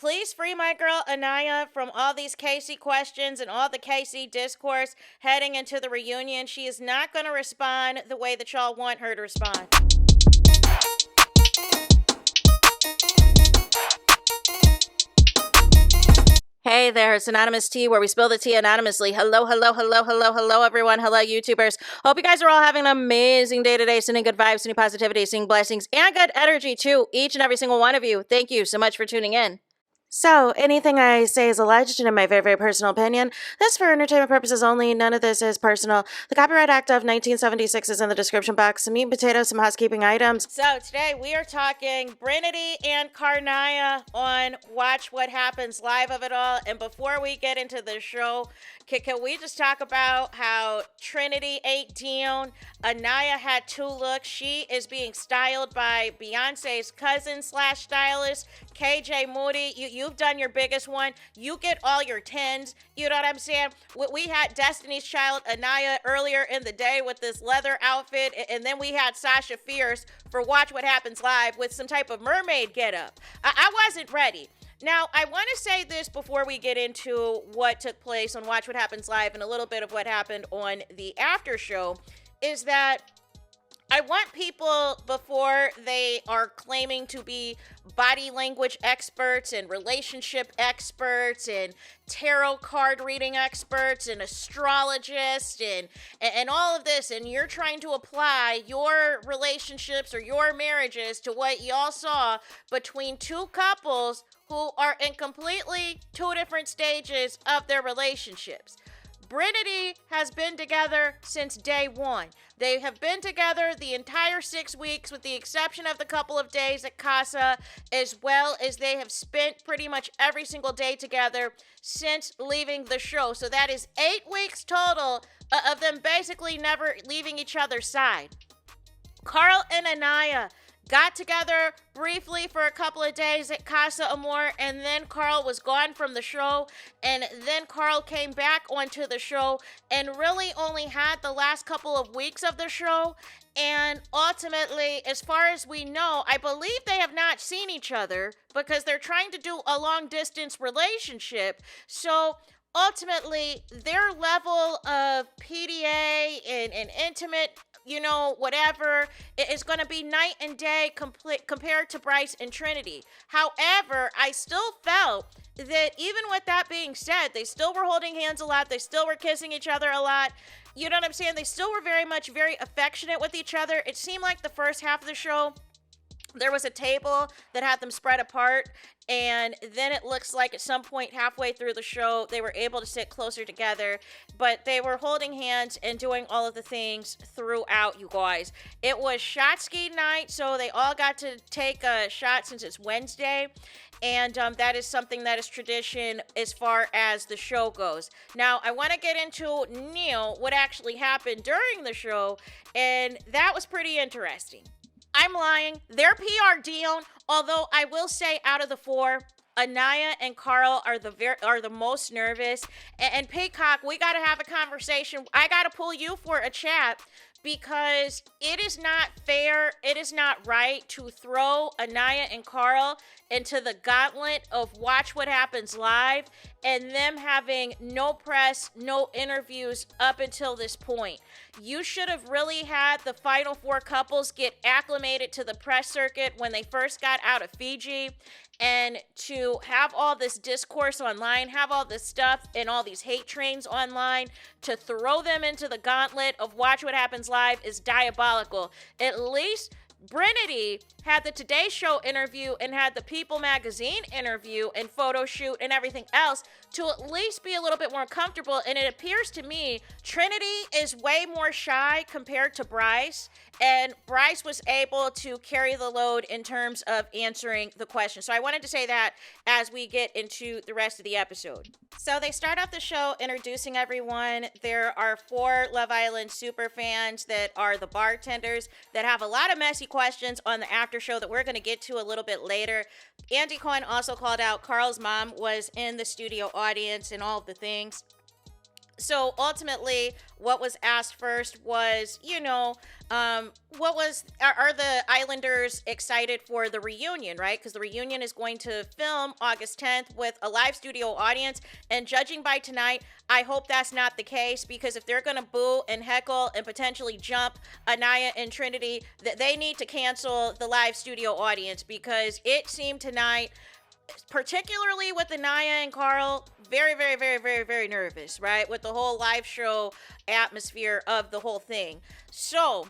please free my girl ANIYA from all these Casey questions and all the Casey discourse heading into the reunion. She is not going to respond the way that y'all want her to respond. Hey there, it's Anonymous Tea, where we spill the tea anonymously. Hello, everyone. Hello, YouTubers. Hope you guys are all having an amazing day today, sending good vibes, sending positivity, sending blessings, and good energy to each and every single one of you. Thank you so much for tuning in. So, anything I say is alleged and in my very, very personal opinion. This is for entertainment purposes only. None of this is personal. The Copyright Act of 1976 is in the description box. Some meat and potatoes, some housekeeping items. So, today we are talking BRINITY and CARNIYA on Watch What Happens Live of it all. And before we get into the show, can we just talk about how Trinity ate down? ANIYA had two looks. She is being styled by Beyonce's cousin / stylist, KJ Moody. You've done your biggest one. You get all your 10s. You know what I'm saying? We had Destiny's Child, ANIYA, earlier in the day with this leather outfit. And then we had Sasha Fierce for Watch What Happens Live with some type of mermaid getup. I wasn't ready. Now, I want to say this before we get into what took place on Watch What Happens Live and a little bit of what happened on the after show, is that I want people, before they are claiming to be body language experts and relationship experts and tarot card reading experts and astrologists and all of this, and you're trying to apply your relationships or your marriages to what y'all saw between two couples who are in completely two different stages of their relationships. BRINITY has been together since day one. They have been together the entire 6 weeks, with the exception of the couple of days at Casa, as well as they have spent pretty much every single day together since leaving the show. So that is 8 weeks total of them basically never leaving each other's side. Carl and ANIYA got together briefly for a couple of days at Casa Amor, and then Carl was gone from the show, and then Carl came back onto the show and really only had the last couple of weeks of the show. And ultimately, as far as we know, I believe they have not seen each other because they're trying to do a long distance relationship. So ultimately, their level of PDA and intimate, whatever, is going to be night and day compared to Bryce and Trinity. However, I still felt that even with that being said, they still were holding hands a lot. They still were kissing each other a lot. You know what I'm saying? They still were very affectionate with each other. It seemed like the first half of the show, there was a table that had them spread apart, and then it looks like at some point halfway through the show, they were able to sit closer together, but they were holding hands and doing all of the things throughout, you guys. It was shot ski night, so they all got to take a shot since it's Wednesday, and that is something that is tradition as far as the show goes. Now, I want to get into what actually happened during the show, and that was pretty interesting. I'm lying. Their PR deal, although I will say out of the four, ANIYA and Carl are the most nervous. And Peacock, we got to have a conversation. I got to pull you for a chat, because it is not fair, it is not right to throw ANIYA and Carl into the gauntlet of Watch What Happens Live and them having no press, no interviews up until this point. You should have really had the final four couples get acclimated to the press circuit when they first got out of Fiji, and to have all this discourse online, have all this stuff and all these hate trains online, to throw them into the gauntlet of Watch What Happens Live is diabolical. At least BRINITY had the Today Show interview and had the People magazine interview and photo shoot and everything else to at least be a little bit more comfortable. And it appears to me Trinity is way more shy compared to Bryce, and Bryce was able to carry the load in terms of answering the question. So I wanted to say that as we get into the rest of the episode. So they start off the show introducing everyone. There are 4 Love Island super fans that are the bartenders that have a lot of messy questions on the after show that we're going to get to a little bit later. Andy Cohen also called out Carl's mom was in the studio audience and all of the things. So ultimately, what was asked first was, are the Islanders excited for the reunion, right? Because the reunion is going to film August 10th with a live studio audience. And judging by tonight, I hope that's not the case, because if they're going to boo and heckle and potentially jump ANIYA and Trinity, they need to cancel the live studio audience, because it seemed tonight, particularly with ANIYA and Carl, very, very, very, very, very nervous, right? With the whole live show atmosphere of the whole thing. So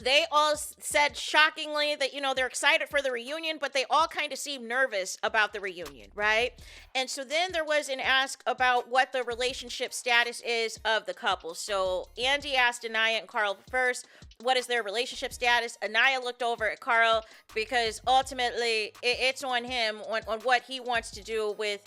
they all said shockingly that, they're excited for the reunion, but they all kind of seem nervous about the reunion, right? And so then there was an ask about what the relationship status is of the couple. So Andy asked ANIYA and Carl first, what is their relationship status? ANIYA looked over at Carl, because ultimately it's on him on what he wants to do with,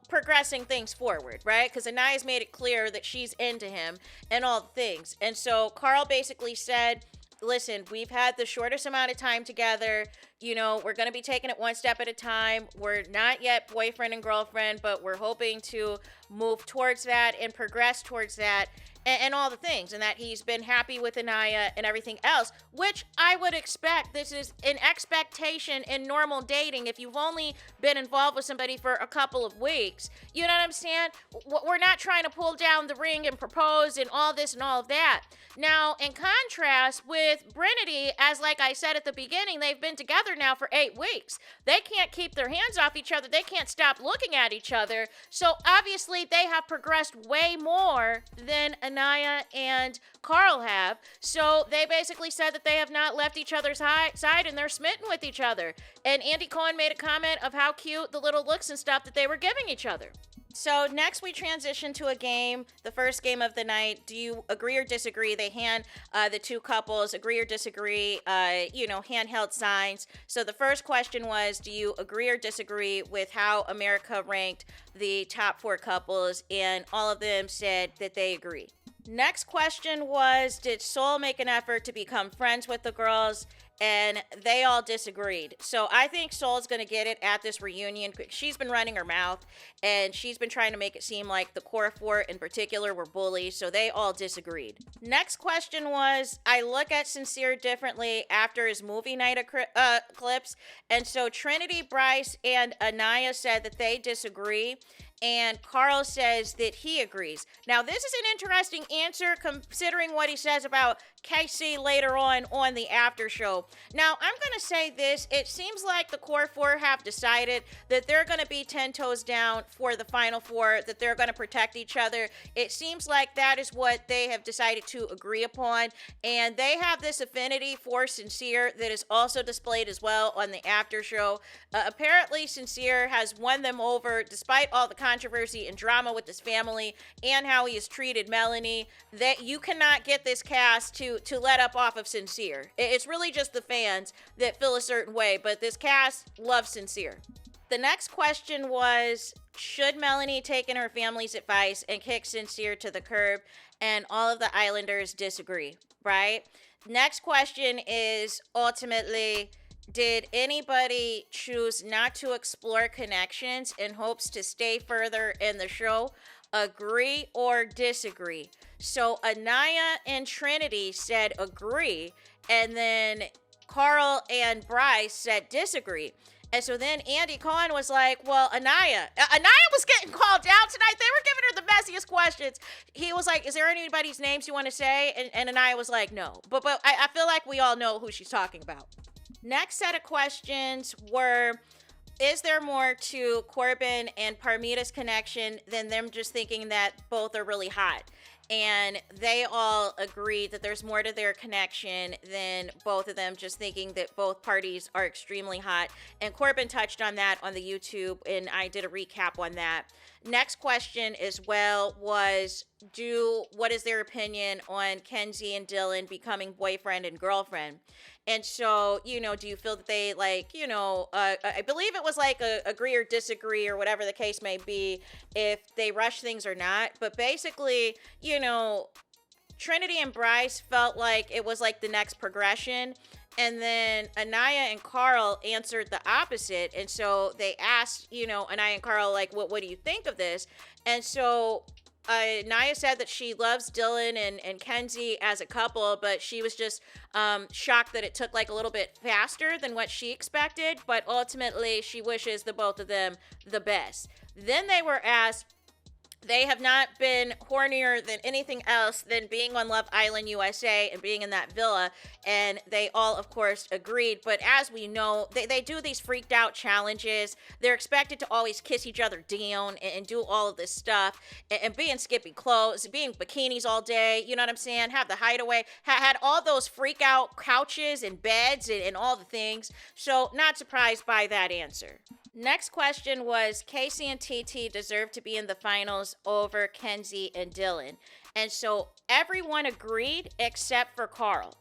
progressing things forward, right? Because ANIYA's made it clear that she's into him and all the things. And so Carl basically said, listen, we've had the shortest amount of time together. We're going to be taking it one step at a time. We're not yet boyfriend and girlfriend, but we're hoping to move towards that and progress towards that, and all the things, and that he's been happy with ANIYA and everything else, which I would expect. This is an expectation in normal dating. If you've only been involved with somebody for a couple of weeks, you know what I'm saying? We're not trying to pull down the ring and propose and all this and all of that. Now, in contrast with BRINITY, as like I said at the beginning, they've been together now for 8 weeks. They can't keep their hands off each other. They can't stop looking at each other. So obviously they have progressed way more than ANIYA and Carl have. So they basically said that they have not left each other's side, and they're smitten with each other. And Andy Cohen made a comment of how cute the little looks and stuff that they were giving each other. So next we transition to a game, the first game of the night. Do you agree or disagree? They hand the two couples agree or disagree, handheld signs. So the first question was, do you agree or disagree with how America ranked the top 4 couples? And all of them said that they agree. Next question was, did Seoul make an effort to become friends with the girls? And they all disagreed. So I think Seoul's going to get it at this reunion. She's been running her mouth, and she's been trying to make it seem like the core 4 in particular were bullies. So they all disagreed. Next question was, I look at Sincere differently after his movie night clips. And so Trinity, Bryce, and ANIYA said that they disagree. And Carl says that he agrees. Now, this is an interesting answer considering what he says about KC later on the after show. Now, I'm going to say this. It seems like the core 4 have decided that they're going to be 10 toes down for the final 4, that they're going to protect each other. It seems like that is what they have decided to agree upon. And they have this affinity for Sincere that is also displayed as well on the after show. Apparently, Sincere has won them over despite all the controversy and drama with his family and how he has treated Melanie. That you cannot get this cast to let up off of Sincere. It's really just the fans that feel a certain way, but this cast loves Sincere. The next question was, should Melanie take in her family's advice and kick Sincere to the curb? And all of the Islanders disagree, right? Next question is, ultimately, did anybody choose not to explore connections in hopes to stay further in the show? Agree or disagree? So ANIYA and Trinity said agree, and then Carl and Bryce said disagree. And so then Andy Cohen was like, well, ANIYA was getting called out tonight. They were giving her the messiest questions. He was like, is there anybody's names you want to say? And ANIYA was like, no. But I feel like we all know who she's talking about. Next set of questions were, is there more to Corbin and Parmita's connection than them just thinking that both are really hot? And they all agreed that there's more to their connection than both of them just thinking that both parties are extremely hot. And Corbin touched on that on the YouTube, and I did a recap on that. Next question as well was, what is their opinion on Kenzie and Dylan becoming boyfriend and girlfriend? And so, do you feel that they I believe it was like a agree or disagree or whatever the case may be, if they rush things or not. But basically, Trinity and Bryce felt like it was like the next progression. And then ANIYA and Carl answered the opposite. And so they asked, ANIYA and Carl, like, what do you think of this? And so Naya said that she loves Dylan and Kenzie as a couple, but she was just shocked that it took like a little bit faster than what she expected. But ultimately, she wishes the both of them the best. Then they were asked, they have not been hornier than anything else than being on Love Island USA and being in that villa. And they all, of course, agreed. But as we know, they do these freaked out challenges. They're expected to always kiss each other down and do all of this stuff. And be in skimpy clothes, be in bikinis all day. You know what I'm saying? Have the hideaway. Had all those freak out couches and beds and all the things. So not surprised by that answer. Next question was, Casey and TT deserve to be in the finals over Kenzie and Dylan. And so everyone agreed except for Carl.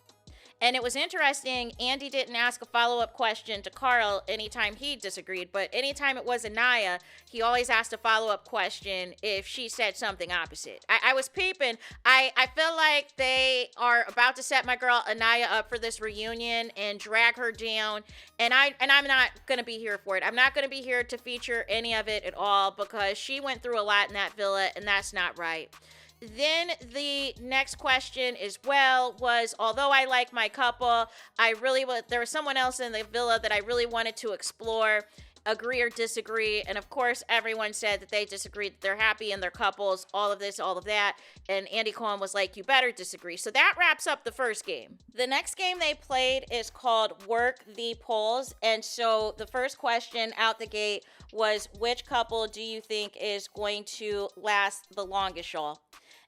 And it was interesting, Andy didn't ask a follow-up question to Carl anytime he disagreed, but anytime it was ANIYA, he always asked a follow-up question if she said something opposite. I was peeping. I feel like they are about to set my girl ANIYA up for this reunion and drag her down, and I'm not going to be here for it. I'm not going to be here to feature any of it at all because she went through a lot in that villa, and that's not right. Then the next question as well was, although I like my couple, there was someone else in the villa that I really wanted to explore. Agree or disagree? And of course, everyone said that they disagreed. They're happy in their couples, all of this, all of that. And Andy Cohen was like, you better disagree. So that wraps up the first game. The next game they played is called Work the Polls. And so the first question out the gate was, which couple do you think is going to last the longest, y'all?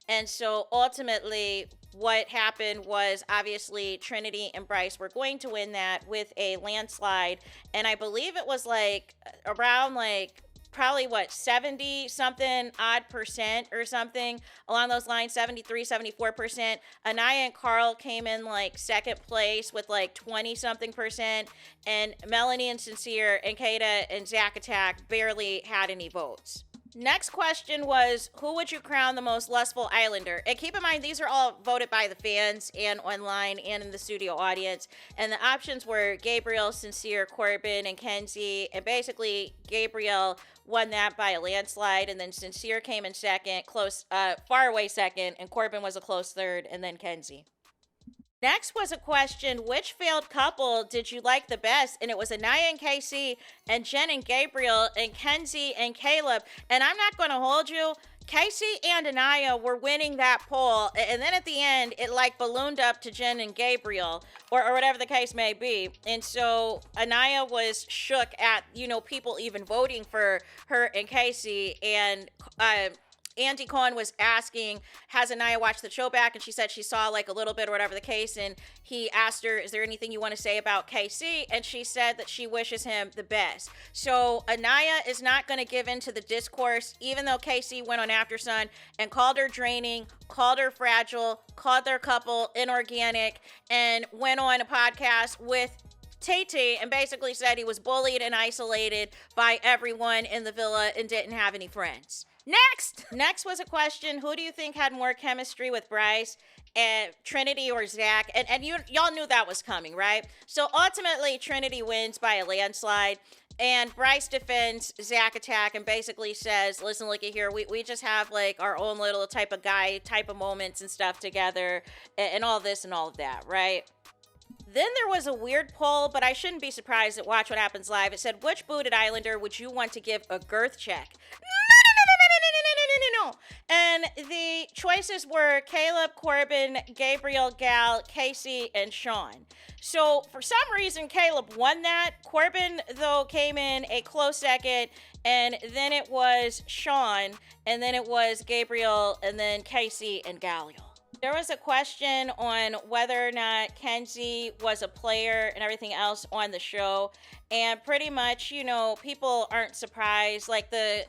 And so ultimately what happened was obviously Trinity and Bryce were going to win that with a landslide. And I believe it was like around like probably 70 something odd percent or something along those lines, 73, 74%. ANIYA and Carl came in like second place with like 20 something percent. And Melanie and Sincere and Kata and Zack Attack barely had any votes. Next question was, who would you crown the most lustful Islander? And keep in mind, these are all voted by the fans and online and in the studio audience. And the options were Gabriel, Sincere, Corbin, and Kenzie. And basically, Gabriel won that by a landslide. And then Sincere came in second, far away second. And Corbin was a close third. And then Kenzie. Next was a question, which failed couple did you like the best? And it was ANIYA and Casey and Jen and Gabriel and Kenzie and Caleb. And I'm not going to hold you. Casey and ANIYA were winning that poll. And then at the end, it like ballooned up to Jen and Gabriel or whatever the case may be. And so ANIYA was shook at, people even voting for her and Casey. And Andy Cohen was asking, has ANIYA watched the show back? And she said she saw like a little bit or whatever the case. And he asked her, is there anything you want to say about KC? And she said that she wishes him the best. So ANIYA is not going to give in to the discourse, even though KC went on After Sun and called her draining, called her fragile, called their couple inorganic, and went on a podcast with Tay and basically said he was bullied and isolated by everyone in the villa and didn't have any friends. Next was a question, who do you think had more chemistry with Bryce, Trinity or Zack? And y'all knew that was coming, right? So ultimately, Trinity wins by a landslide. And Bryce defends Zack Attack and basically says, listen, look at here, we just have like our own little type of moments and stuff together and all this and all of that, right? Then there was a weird poll, but I shouldn't be surprised at Watch What Happens Live. It said, which booted Islander would you want to give a girth check? No. And the choices were Caleb, Corbin, Gabriel, Gal, Casey, and Sean. So for some reason, Caleb won that. Corbin, though, came in a close second. And then it was Sean. And then it was Gabriel. And then Casey and Galliel. There was a question on whether or not Kenzie was a player and everything else on the show. And pretty much, people aren't surprised. Like the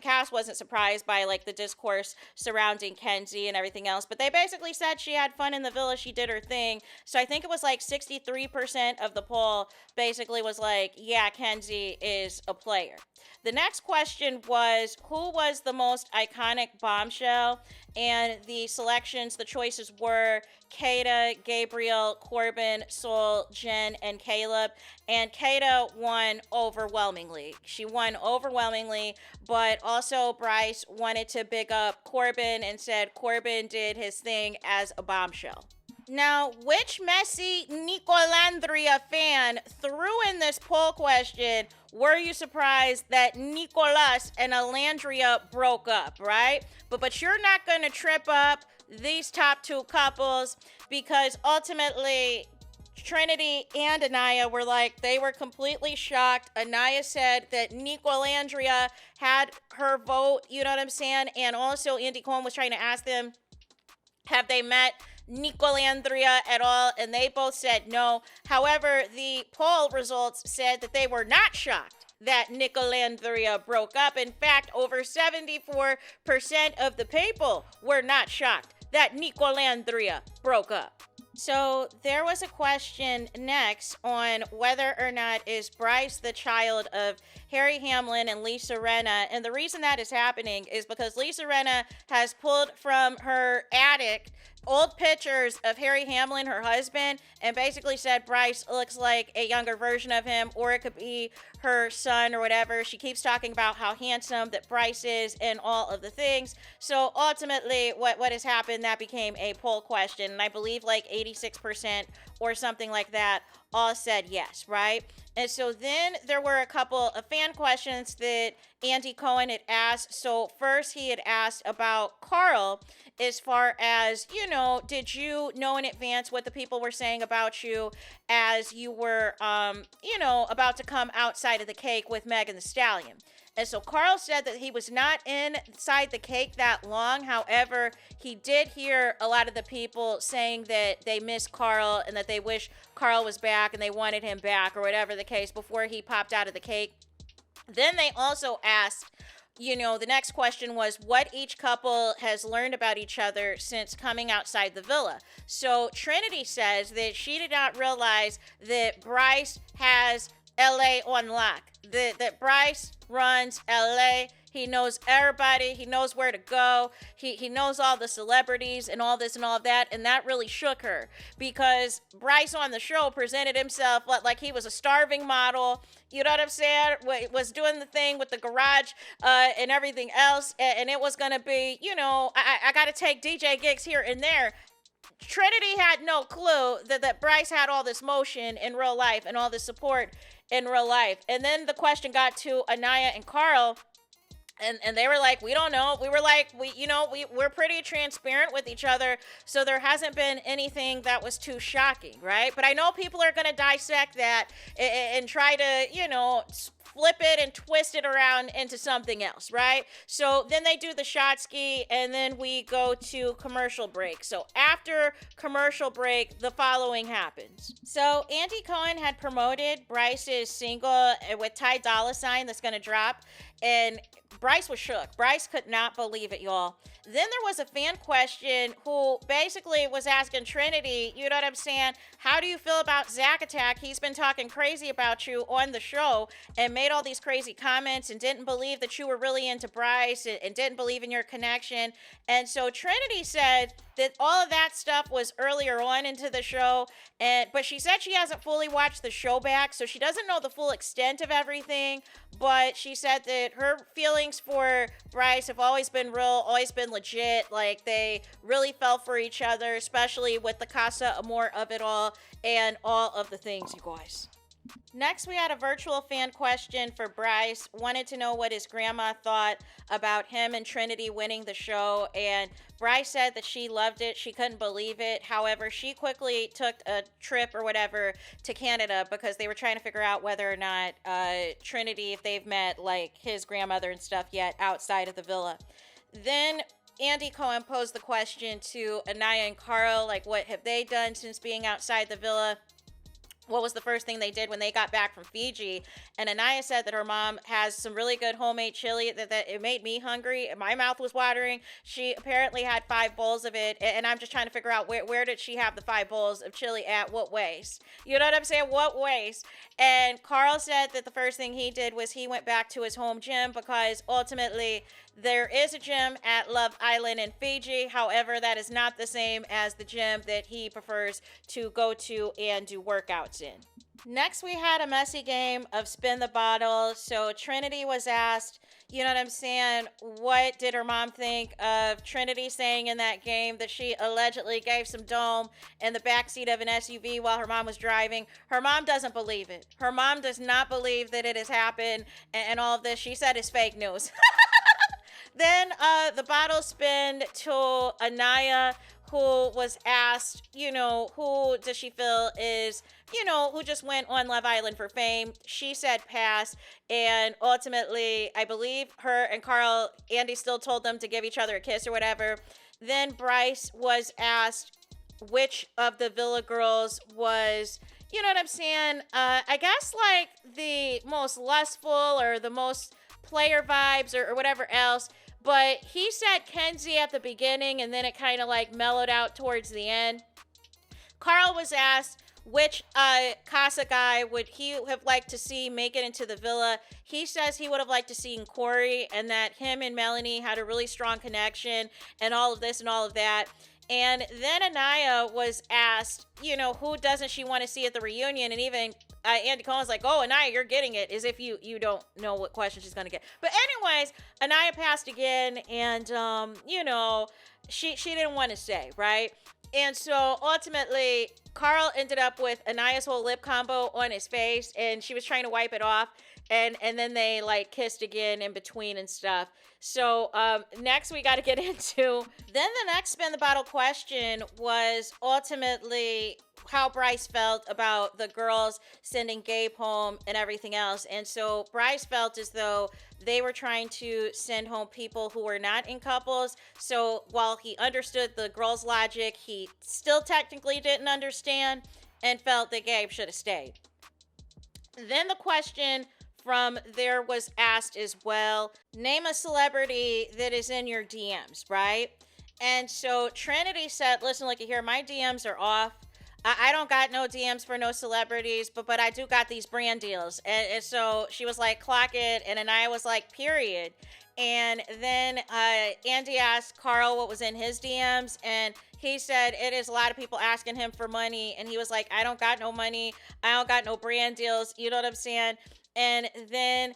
cast wasn't surprised by like the discourse surrounding Kenzie and everything else. But they basically said she had fun in the villa. She did her thing. So I think it was like 63% of the poll basically was like, yeah, Kenzie is a player. The next question was, who was the most iconic bombshell? And the selections, the choices were Kata, Gabriel, Corbin, Sol, Jen, and Caleb. And Kata won overwhelmingly. She won overwhelmingly, but also Bryce wanted to big up Corbin and said Corbin did his thing as a bombshell. Now, which messy Nicolandria fan threw in this poll question, were you surprised that Nicolas and Alandria broke up, right? But you're not going to trip up these top two couples because ultimately Trinity and ANIYA were like, they were completely shocked. ANIYA said that Nicolandria had her vote, you know what I'm saying? And also Andy Cohen was trying to ask them, have they met Nicolandria at all? And they both said no. However, the poll results said that they were not shocked that Nicolandria broke up. In fact, over 74% of the people were not shocked that Nicolandria broke up. So there was a question next on whether or not is Bryce the child of Harry Hamlin and Lisa Rinna. And the reason that is happening is because Lisa Rinna has pulled from her attic old pictures of Harry Hamlin, her husband, and basically said Bryce looks like a younger version of him, or it could be her son or whatever. She keeps talking about how handsome that Bryce is and all of the things. So ultimately, what has happened, that became a poll question, and I believe like 86% or something like that all said yes, right? And so then there were a couple of fan questions that Andy Cohen had asked. So first he had asked about Carl, as far as, you know, did you know in advance what the people were saying about you as you were, you know, about to come outside of the cake with Megan Thee Stallion? And so Carl said that he was not inside the cake that long. However, he did hear a lot of the people saying that they miss Carl and that they wish Carl was back and they wanted him back or whatever the case before he popped out of the cake. Then they also asked, you know, the next question was what each couple has learned about each other since coming outside the villa. So Trinity says that she did not realize that Bryce has LA on lock, that Bryce runs LA. He knows everybody. He knows where to go. He knows all the celebrities and all this and all of that. And that really shook her because Bryce on the show presented himself like he was a starving model. You know what I'm saying? Was doing the thing with the garage and everything else. And it was going to be, you know, I got to take DJ gigs here and there. Trinity had no clue that Bryce had all this motion in real life and all this support in real life. And then the question got to ANIYA and Carl. And they were like, we don't know. We were like, we're pretty transparent with each other. So there hasn't been anything that was too shocking, right? But I know people are going to dissect that and try to, you know, flip it and twist it around into something else, right? So then they do the shot ski and then we go to commercial break. So after commercial break, the following happens. So Andy Cohen had promoted Bryce's single with Ty Dolla $ign that's going to drop. And Bryce was shook. Bryce could not believe it, y'all. Then there was a fan question who basically was asking Trinity, you know what I'm saying? How do you feel about Zack Attack? He's been talking crazy about you on the show and made all these crazy comments and didn't believe that you were really into Bryce and didn't believe in your connection. And so Trinity said that all of that stuff was earlier on into the show, but she said she hasn't fully watched the show back, so she doesn't know the full extent of everything. But she said that her feelings for Bryce have always been real, always been legit. Like, they really fell for each other, especially with the Casa Amor of it all and all of the things, you guys. Next, we had a virtual fan question for Bryce. Wanted to know what his grandma thought about him and Trinity winning the show. And Bryce said that she loved it. She couldn't believe it. However, she quickly took a trip or whatever to Canada because they were trying to figure out whether or not Trinity, if they've met like his grandmother and stuff yet outside of the villa. Then Andy Cohen posed the question to ANIYA and Carl, like, what have they done since being outside the villa? what was the first thing they did when they got back from Fiji. And ANIYA said that her mom has some really good homemade chili, that it made me hungry. My mouth was watering. She apparently had 5 bowls of it. And I'm just trying to figure out where did she have the 5 bowls of chili at? What waste? You know what I'm saying? What waste? And Carl said that the first thing he did was he went back to his home gym, because ultimately there is a gym at Love Island in Fiji. However, that is not the same as the gym that he prefers to go to and do workouts in. Next, we had a messy game of spin the bottle. So Trinity was asked, you know what I'm saying, what did her mom think of Trinity saying in that game that she allegedly gave some dome in the backseat of an SUV while her mom was driving. Her mom doesn't believe it. Her mom does not believe that it has happened, and all of this, she said, is fake news. Then the bottle spin to ANIYA, who was asked, you know, who does she feel is, you know, who just went on Love Island for fame. She said pass. And ultimately, I believe her and Carl, Andy still told them to give each other a kiss or whatever. Then Bryce was asked which of the Villa girls was, you know what I'm saying, I guess like the most lustful or the most player vibes or whatever else. But he said Kenzie at the beginning, and then it kind of like mellowed out towards the end. Carl was asked which Casa guy would he have liked to see make it into the villa. He says he would have liked to see Corey, and that him and Melanie had a really strong connection and all of this and all of that. And then ANIYA was asked, you know, who doesn't she want to see at the reunion? And even Andy Cohen's like, oh, ANIYA, you're getting it, as if you don't know what question she's going to get. But anyways, ANIYA passed again, and, you know, she didn't want to say, right? And so ultimately, Carl ended up with ANIYA's whole lip combo on his face, and she was trying to wipe it off. And then they like kissed again in between and stuff. So next we got to get into, then the next spin the bottle question was ultimately how Bryce felt about the girls sending Gabe home and everything else. And so Bryce felt as though they were trying to send home people who were not in couples. So while he understood the girls' logic, he still technically didn't understand and felt that Gabe should have stayed. Then the question from there was asked as well, name a celebrity that is in your DMs, right? And so Trinity said, listen, look here, my DMs are off. I don't got no DMs for no celebrities, but I do got these brand deals. And so she was like, clock it. And then I was like, period. And then Andy asked Carl what was in his DMs, and he said it is a lot of people asking him for money. And he was like, I don't got no money. I don't got no brand deals. You know what I'm saying? And then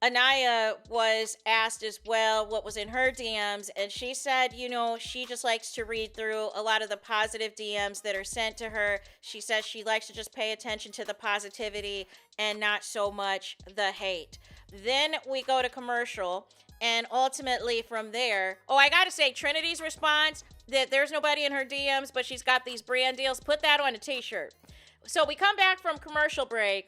ANIYA was asked as well what was in her DMs, and she said, you know, she just likes to read through a lot of the positive DMs that are sent to her. She says she likes to just pay attention to the positivity and not so much the hate. Then we go to commercial, and ultimately from there, oh, I gotta say, Trinity's response that there's nobody in her DMs, but she's got these brand deals, put that on a t-shirt. So we come back from commercial break,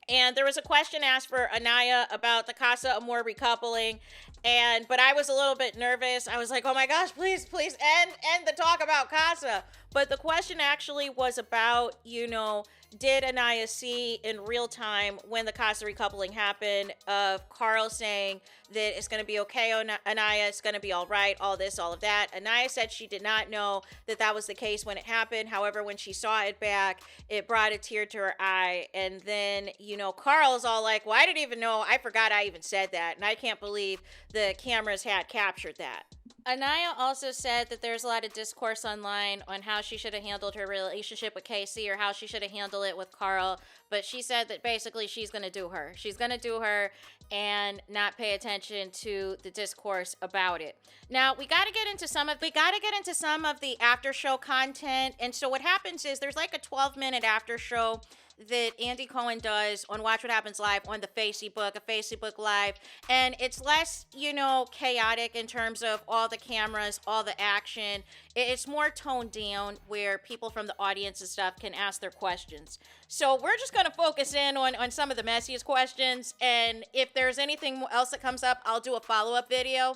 and there was a question asked for ANIYA about the Casa Amor recoupling. But I was a little bit nervous. I was like, oh my gosh, please end the talk about Casa. But the question actually was about, you know, did ANIYA see in real time when the Casa recoupling happened of Carl saying that it's going to be okay, ANIYA, it's going to be all right, all this, all of that. ANIYA said she did not know that that was the case when it happened. However, when she saw it back, it brought a tear to her eye. And then, you know, Carl's all like, well, I didn't even know. I forgot I even said that. And I can't believe the cameras had captured that. ANIYA also said that there's a lot of discourse online on how she should have handled her relationship with Casey or how she should have handled it with Carl. But she said that basically she's going to do her. She's going to do her and not pay attention to the discourse about it. Now, we got to get into some of the after show content. And so what happens is there's like a 12-minute after show that Andy Cohen does on Watch What Happens Live on the Facebook, a Facebook Live. And it's less, you know, chaotic in terms of all the cameras, all the action. It's more toned down where people from the audience and stuff can ask their questions. So we're just going to focus in on some of the messiest questions. And if there's anything else that comes up, I'll do a follow-up video.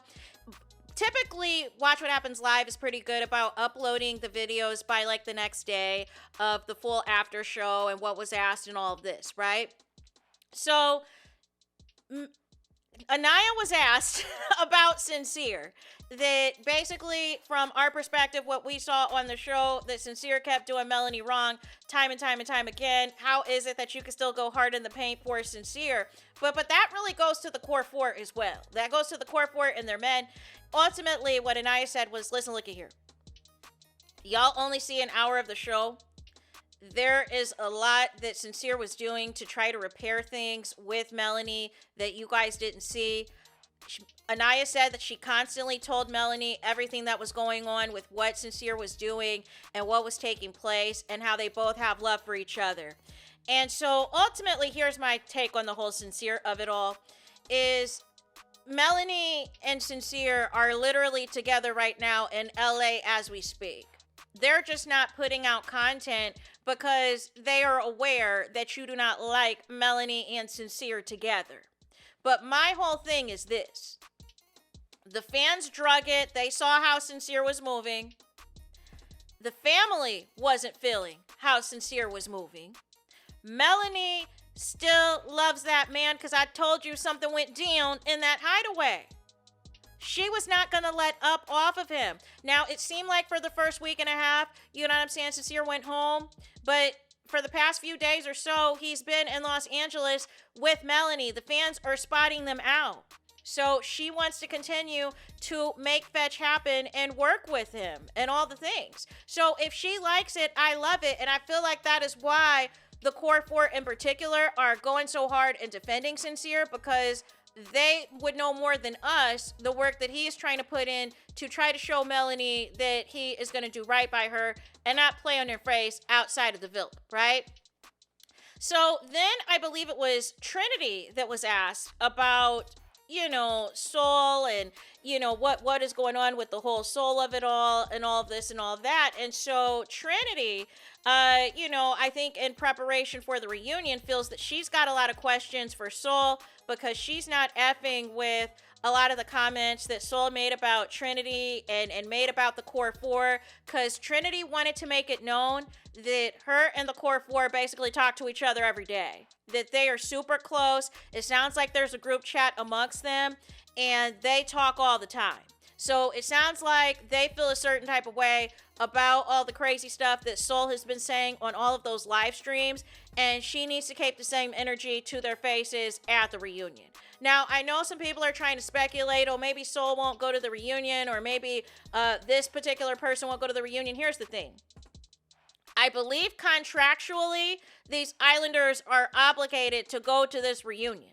typically Watch What Happens Live is pretty good about uploading the videos by like the next day of the full after show and what was asked and all of this, right? So ANIYA was asked about Sincere. That basically, from our perspective, what we saw on the show, that Sincere kept doing Melanie wrong time and time and time again. How is it that you can still go hard in the paint for Sincere? But that really goes to the core four as well. That goes to the core four and their men. Ultimately, what ANIYA said was, listen, look at here. Y'all only see an hour of the show. There is a lot that Sincere was doing to try to repair things with Melanie that you guys didn't see. ANIYA said that she constantly told Melanie everything that was going on with what Sincere was doing and what was taking place and how they both have love for each other. And so ultimately, here's my take on the whole Sincere of it all, is Melanie and Sincere are literally together right now in LA as we speak. They're just not putting out content because they are aware that you do not like Melanie and Sincere together. But my whole thing is this. The fans drug it. They saw how Sincere was moving. The family wasn't feeling how Sincere was moving. Melanie still loves that man because I told you something went down in that hideaway. She was not going to let up off of him. Now, it seemed like for the first week and a half, you know what I'm saying, Sincere went home. But for the past few days or so, he's been in Los Angeles with Melanie. The fans are spotting them out. So she wants to continue to make fetch happen and work with him and all the things. So if she likes it, I love it. And I feel like that is why the core four in particular are going so hard in defending Sincere, because they would know more than us the work that he is trying to put in to try to show Melanie that he is going to do right by her and not play on her face outside of the villa, right? So then I believe it was Trinity that was asked about, you know, soul and, you know, what is going on with the whole soul of it all and all of this and all of that. And so Trinity, you know, I think in preparation for the reunion feels that she's got a lot of questions for Soul because she's not effing with a lot of the comments that Soul made about Trinity and made about the core four, because Trinity wanted to make it known that her and the core four basically talk to each other every day, that they are super close. It sounds like there's a group chat amongst them and they talk all the time. So it sounds like they feel a certain type of way about all the crazy stuff that Soul has been saying on all of those live streams, and she needs to keep the same energy to their faces at the reunion. Now, I know some people are trying to speculate, oh, maybe Soul won't go to the reunion, or maybe this particular person won't go to the reunion. Here's the thing. I believe contractually, these Islanders are obligated to go to this reunion.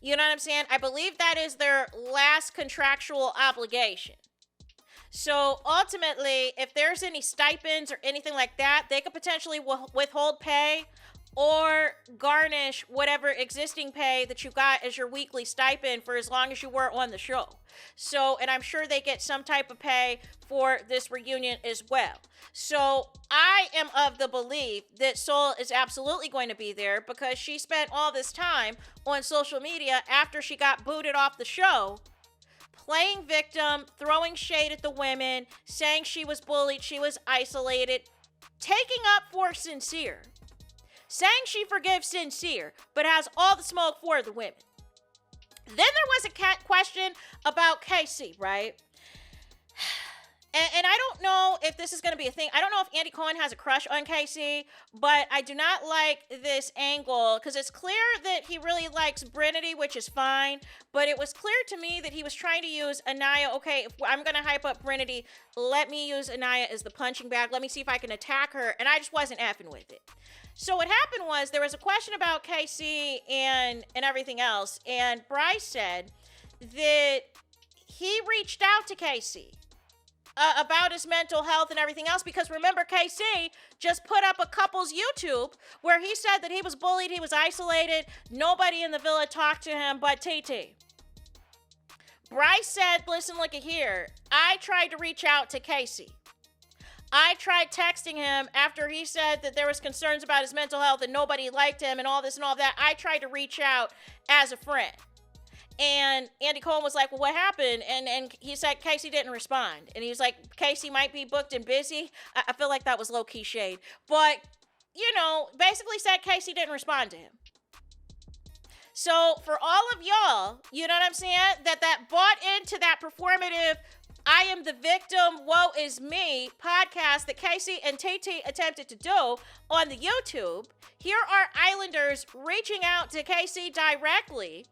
You know what I'm saying? I believe that is their last contractual obligation. So ultimately, if there's any stipends or anything like that, they could potentially withhold pay or garnish whatever existing pay that you got as your weekly stipend for as long as you were on the show. So, and I'm sure they get some type of pay for this reunion as well. So I am of the belief that Soul is absolutely going to be there because she spent all this time on social media after she got booted off the show, playing victim, throwing shade at the women, saying she was bullied, she was isolated, taking up for Sincere, saying she forgives Sincere, but has all the smoke for the women. Then there was a question about Casey, right? And I don't know if this is going to be a thing. I don't know if Andy Cohen has a crush on Casey, but I do not like this angle because it's clear that he really likes BRINITY, which is fine. But it was clear to me that he was trying to use ANIYA. Okay, if I'm going to hype up BRINITY, let me use ANIYA as the punching bag. Let me see if I can attack her. And I just wasn't effing with it. So what happened was there was a question about Casey and everything else. And Bryce said that he reached out to Casey about his mental health and everything else, because remember, KC just put up a couple's YouTube where he said that he was bullied, he was isolated, nobody in the villa talked to him but TT. Bryce said, listen, look at here, I tried to reach out to Casey. I tried texting him after he said that there was concerns about his mental health and nobody liked him and all this and all that. I tried to reach out as a friend. And Andy Cohen was like, well, what happened? And he said Casey didn't respond. And he was like, Casey might be booked and busy. I feel like that was low-key shade. But, basically said Casey didn't respond to him. So for all of y'all, you know what I'm saying, that bought into that performative I am the victim, woe is me podcast that Casey and TT attempted to do on the YouTube, here are Islanders reaching out to Casey directly,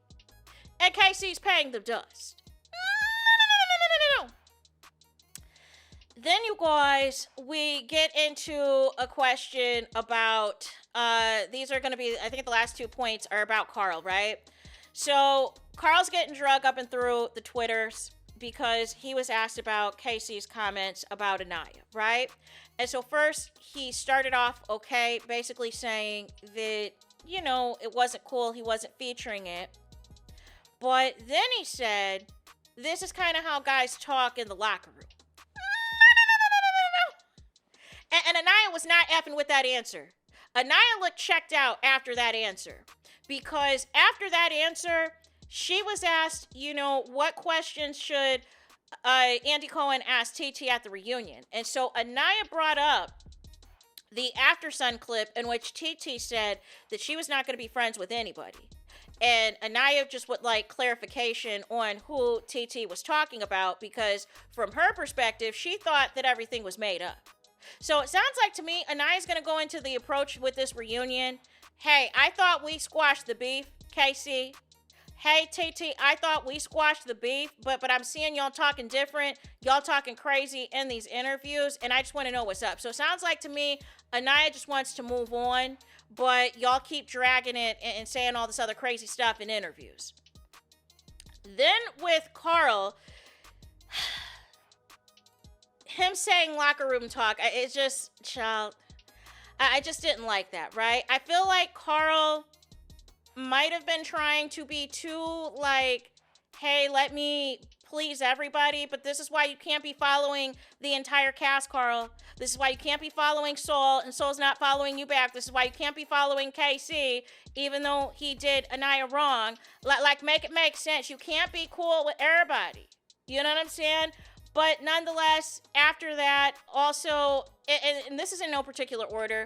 and Casey's paying them dust. No. Then, you guys, we get into a question about, these are going to be, I think the last 2 points are about Carl, right? So, Carl's getting drug up and through the Twitters because he was asked about Casey's comments about ANIYA, right? And so first, he started off okay, basically saying that, it wasn't cool, he wasn't featuring it. But then he said, this is kind of how guys talk in the locker room. And ANIYA was not effing with that answer. ANIYA looked checked out after that answer. Because after that answer, she was asked, what questions should Andy Cohen ask TT at the reunion? And so ANIYA brought up the After Sun clip in which TT said that she was not going to be friends with anybody. And ANIYA just would like clarification on who TT was talking about because from her perspective, she thought that everything was made up. So it sounds like to me, ANIYA's going to go into the approach with this reunion. Hey, I thought we squashed the beef, Casey. Hey, TT, I thought we squashed the beef, but I'm seeing y'all talking different. Y'all talking crazy in these interviews, and I just want to know what's up. So it sounds like to me, ANIYA just wants to move on, but y'all keep dragging it and saying all this other crazy stuff in interviews. Then with Carl, him saying locker room talk, it's just, child, I just didn't like that, right? I feel like Carl might have been trying to be too like, hey, let me please everybody, but this is why you can't be following the entire cast, Carl. This is why you can't be following Soul, and Soul's not following you back. This is why you can't be following KC, even though he did ANIYA wrong. Like, make it make sense. You can't be cool with everybody. You know what I'm saying? But nonetheless, after that, also, and this is in no particular order,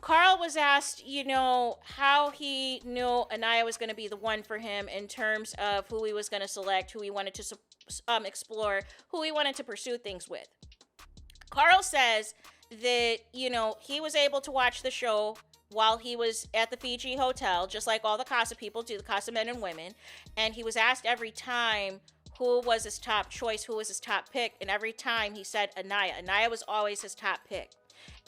Carl was asked, how he knew ANIYA was going to be the one for him in terms of who he was going to select, who he wanted to explore, who he wanted to pursue things with. Carl says that, he was able to watch the show while he was at the Fiji hotel, just like all the Casa people do, the Casa men and women. And he was asked every time who was his top choice, who was his top pick. And every time he said ANIYA. ANIYA was always his top pick.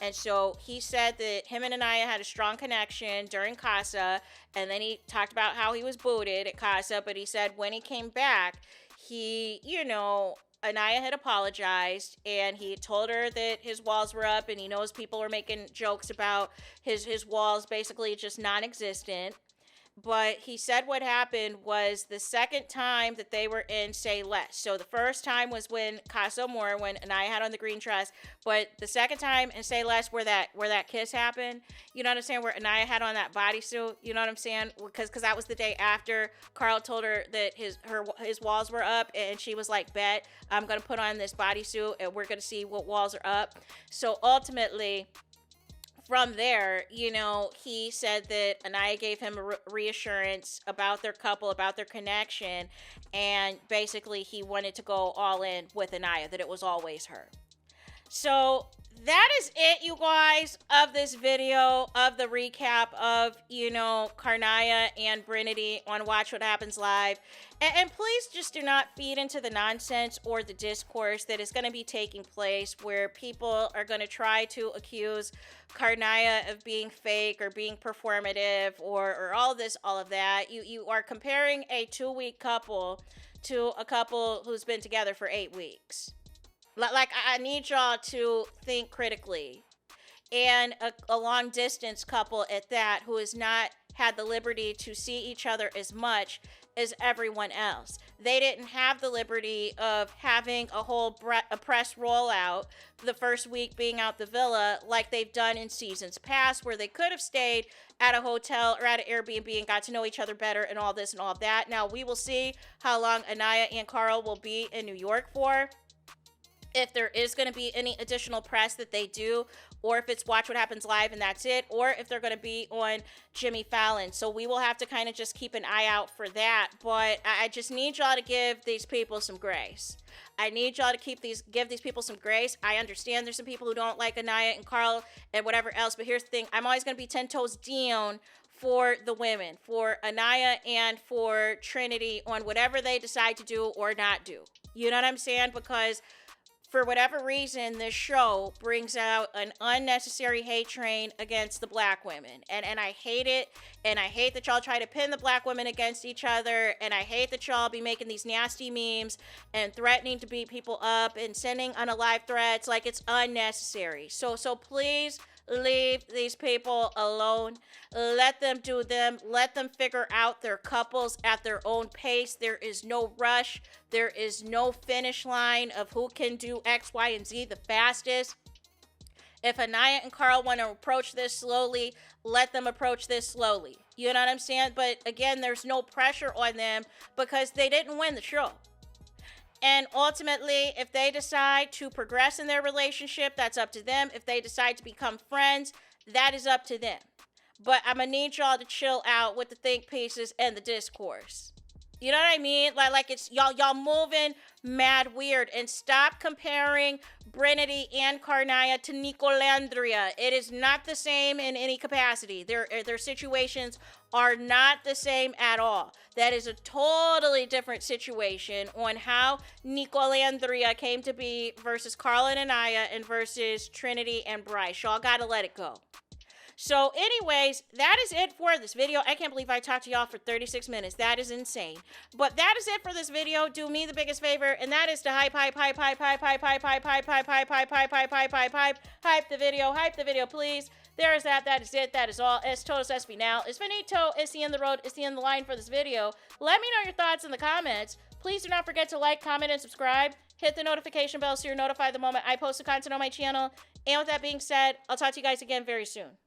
And so he said that him and ANIYA had a strong connection during Casa, and then he talked about how he was booted at Casa, but he said when he came back, he, ANIYA had apologized, and he told her that his walls were up, and he knows people were making jokes about his walls basically just non-existent. But he said what happened was the second time that they were in Say Less. So the first time was when Casa Amor, when ANIYA had on the green dress. But the second time in Say Less where that kiss happened, you know what I'm saying, where ANIYA had on that bodysuit, you know what I'm saying? Because that was the day after Carl told her that his walls were up, and she was like, bet, I'm going to put on this bodysuit and we're going to see what walls are up. So ultimately, from there, he said that ANIYA gave him a reassurance about their couple, about their connection, and basically he wanted to go all in with ANIYA, that it was always her. So that is it, you guys, of this video, of the recap of, CARNIYA and BRINITY on Watch What Happens Live. And please just do not feed into the nonsense or the discourse that is going to be taking place where people are going to try to accuse CARNIYA of being fake or being performative or all of that. You are comparing a 2-week couple to a couple who's been together for 8 weeks. Like, I need y'all to think critically. And a long distance couple at that, who has not had the liberty to see each other as much as everyone else. they didn't have the liberty of having a whole press rollout, the first week being out the villa, like they've done in seasons past, where they could have stayed at a hotel or at an Airbnb and got to know each other better and all this and all that. Now, we will see how long ANIYA and Carl will be in New York for, if there is going to be any additional press that they do, or if it's Watch What Happens Live and that's it, or if they're going to be on Jimmy Fallon. So we will have to kind of just keep an eye out for that. But I just need y'all to give these people some grace. I need y'all to give these people some grace. I understand there's some people who don't like ANIYA and Carl and whatever else, but here's the thing. I'm always going to be 10 toes down for the women, for ANIYA and for Trinity, on whatever they decide to do or not do. You know what I'm saying? Because for whatever reason, this show brings out an unnecessary hate train against the black women. And I hate it. And I hate that y'all try to pin the black women against each other. And I hate that y'all be making these nasty memes and threatening to beat people up and sending unalive threats. Like, it's unnecessary. So please leave these people alone. Let them do them. Let them figure out their couples at their own pace. There is no rush. There is no finish line of who can do X, Y, and Z the fastest. If ANIYA and Carl want to approach this slowly, let them approach this slowly. You know what I'm saying? But again, there's no pressure on them because they didn't win the show. And ultimately, if they decide to progress in their relationship, that's up to them. If they decide to become friends, that is up to them. But I'm gonna need y'all to chill out with the think pieces and the discourse. You know what I mean? Like it's y'all moving mad weird, and stop comparing BRINITY and CARNIYA to Nicolandria. It is not the same in any capacity. Their situations are not the same at all. That is a totally different situation on how Nicolandria came to be versus Carl and ANIYA and versus Trinity and Bryce. Y'all gotta let it go. So anyways, that is it for this video. I can't believe I talked to y'all for 36 minutes. That is insane. But that is it for this video. Do me the biggest favor, and that is to hype the video, please. There is that. That is it. That is all. Es todos es final. Es finito. Es the end of the road. It's the end of the line for this video. Let me know your thoughts in the comments. Please do not forget to like, comment, and subscribe. Hit the notification bell so you're notified the moment I post the content on my channel. And with that being said, I'll talk to you guys again very soon.